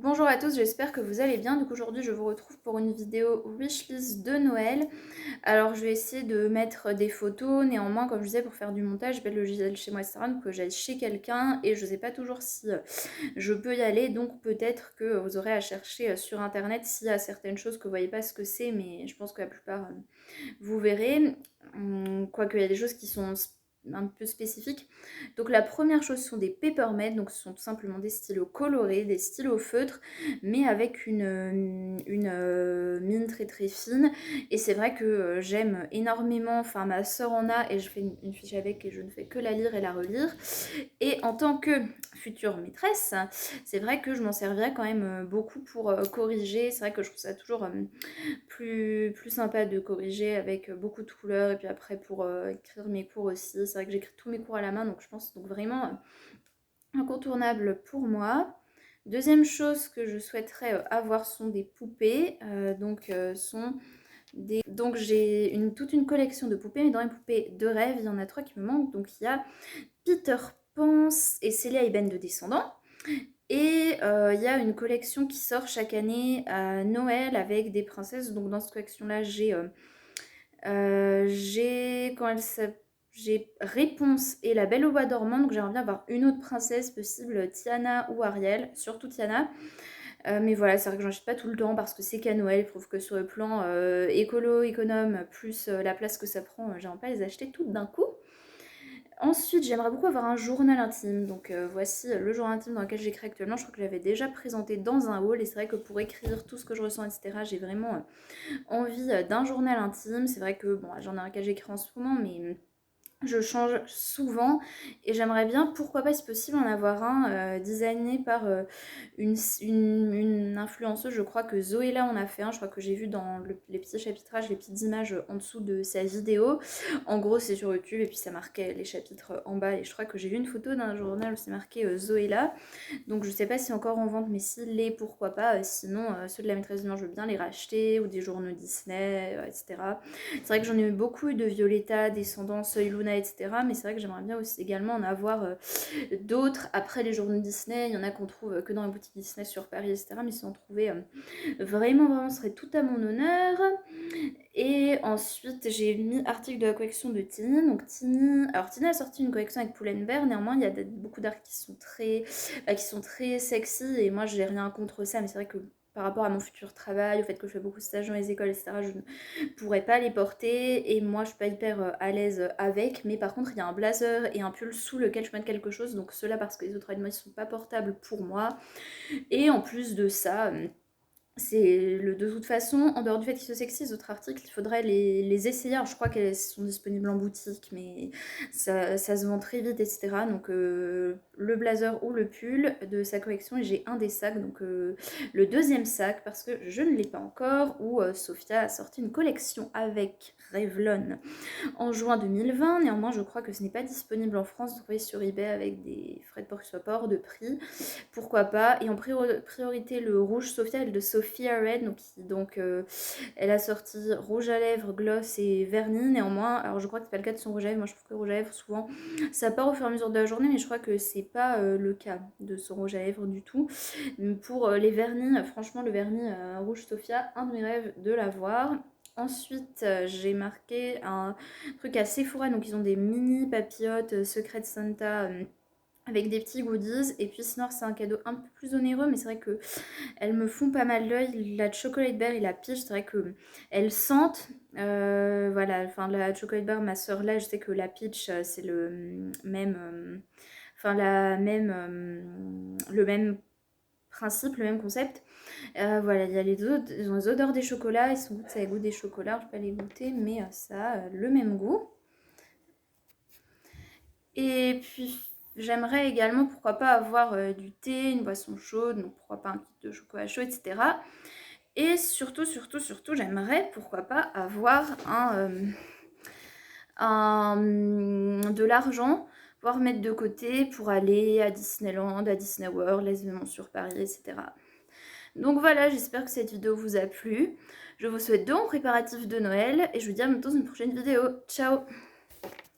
Bonjour à tous, j'espère que vous allez bien. Donc aujourd'hui je vous retrouve pour une vidéo wishlist de Noël. Alors je vais essayer de mettre des photos, néanmoins comme je disais pour faire du montage, j'ai pas de logiciel chez moi etc. Donc j'aille chez quelqu'un et je sais pas toujours si je peux y aller. Donc peut-être que vous aurez à chercher sur internet s'il y a certaines choses que vous voyez pas ce que c'est, mais je pense que la plupart vous verrez. Quoique il y a des choses qui sont un peu spécifiques. Donc la première chose sont des papermate, donc ce sont tout simplement des stylos colorés, des stylos feutres, mais avec une mine très très fine. Et c'est vrai que j'aime énormément, enfin ma soeur en a et je fais une fiche avec et je ne fais que la lire et la relire. Et en tant que future maîtresse, c'est vrai que je m'en servirais quand même beaucoup pour corriger. C'est vrai que je trouve ça toujours plus sympa de corriger avec beaucoup de couleurs. Et puis après pour écrire mes cours aussi, c'est vrai que j'écris tous mes cours à la main, donc je pense donc vraiment incontournable pour moi. Deuxième chose que je souhaiterais avoir sont des poupées. Donc j'ai toute une collection de poupées, mais dans les poupées de rêve, il y en a trois qui me manquent. Donc il y a Peter Pan et Célia Eben de Descendants. Et il y a une collection qui sort chaque année à Noël avec des princesses. Donc dans cette collection-là, j'ai Réponse et La Belle au Bois dormant. Donc j'aimerais bien avoir une autre princesse possible, Tiana ou Ariel, surtout Tiana. Mais voilà, c'est vrai que j'en achète pas tout le temps parce que c'est qu'à Noël. Je trouve que sur le plan économe, plus la place que ça prend, j'aimerais pas les acheter toutes d'un coup. Ensuite, j'aimerais beaucoup avoir un journal intime. Donc voici le journal intime dans lequel j'écris actuellement. Je crois que je l'avais déjà présenté dans un haul. Et c'est vrai que pour écrire tout ce que je ressens, etc., j'ai vraiment envie d'un journal intime. C'est vrai que bon, j'en ai un que j'écris en ce moment, mais je change souvent et j'aimerais bien, pourquoi pas si possible, en avoir un designé par une influenceuse. Je crois que Zoéla en a fait un, je crois que j'ai vu dans les petits chapitrages, les petites images en dessous de sa vidéo. En gros c'est sur YouTube et puis ça marquait les chapitres en bas et je crois que j'ai vu une photo d'un journal où c'est marqué Zoéla. Donc je sais pas si encore en vente, mais s'il l'est, pourquoi pas. Sinon ceux de la maîtresse du je veux bien les racheter, ou des journaux Disney, etc. C'est vrai que j'en ai eu beaucoup de Violetta, Descendants, Soy Luna, etc. Mais c'est vrai que j'aimerais bien aussi également en avoir d'autres. Après les journaux Disney, il y en a qu'on trouve que dans les boutiques Disney sur Paris, etc. Mais si on trouvait vraiment, ce serait tout à mon honneur. Et ensuite, j'ai mis article de la collection de Tini. Donc Tini, alors Tini a sorti une collection avec Pull&Bear. Néanmoins, il y a beaucoup d'articles qui sont très sexy. Et moi, j'ai rien contre ça. Mais c'est vrai que par rapport à mon futur travail, au fait que je fais beaucoup de stages dans les écoles, etc., je ne pourrais pas les porter. Et moi, je suis pas hyper à l'aise avec. Mais par contre, il y a un blazer et un pull sous lequel je peux mettre quelque chose. Donc ceux-là, parce que les autres vêtements, ils sont pas portables pour moi. Et en plus de ça... de toute façon, en dehors du fait qu'ils soient sexy, les autres articles, il faudrait les essayer. Alors, je crois qu'elles sont disponibles en boutique, mais ça se vend très vite, etc. Donc, le blazer ou le pull de sa collection, et j'ai un des sacs, donc le deuxième sac, parce que je ne l'ai pas encore, où Sophia a sorti une collection avec Revlon en juin 2020. Néanmoins, je crois que ce n'est pas disponible en France. Vous voyez sur eBay avec des frais de port qui soient pas hors de prix. Pourquoi pas. Et en priorité, le rouge Sophia de Sophia Red. Donc elle a sorti rouge à lèvres, gloss et vernis. Néanmoins, alors je crois que c'est pas le cas de son rouge à lèvres. Moi, je trouve que le rouge à lèvres, souvent, ça part au fur et à mesure de la journée. Mais je crois que c'est pas le cas de son rouge à lèvres du tout. Pour les vernis, franchement, le vernis rouge Sophia, un de mes rêves de l'avoir. Ensuite, j'ai marqué un truc à Sephora, donc ils ont des mini papillotes Secret Santa avec des petits goodies. Et puis sinon, c'est un cadeau un peu plus onéreux, mais c'est vrai que elles me font pas mal l'œil. La chocolate bear et la peach, c'est vrai que elles sentent. Voilà, enfin la chocolate bear, ma soeur là, je sais que la peach, c'est le même. Enfin, le même principe, le même concept. Voilà, il y a ils ont les odeurs des chocolats, ils sont ça a goût des chocolats, je vais pas les goûter, mais ça a le même goût. Et puis j'aimerais également, pourquoi pas, avoir du thé, une boisson chaude, donc pourquoi pas un kit de chocolat chaud, etc. Et surtout, j'aimerais, pourquoi pas, avoir de l'argent, pouvoir mettre de côté pour aller à Disneyland, à Disney World, les événements sur Paris, etc. Donc voilà, j'espère que cette vidéo vous a plu. Je vous souhaite de bons préparatifs de Noël et je vous dis à bientôt dans une prochaine vidéo. Ciao!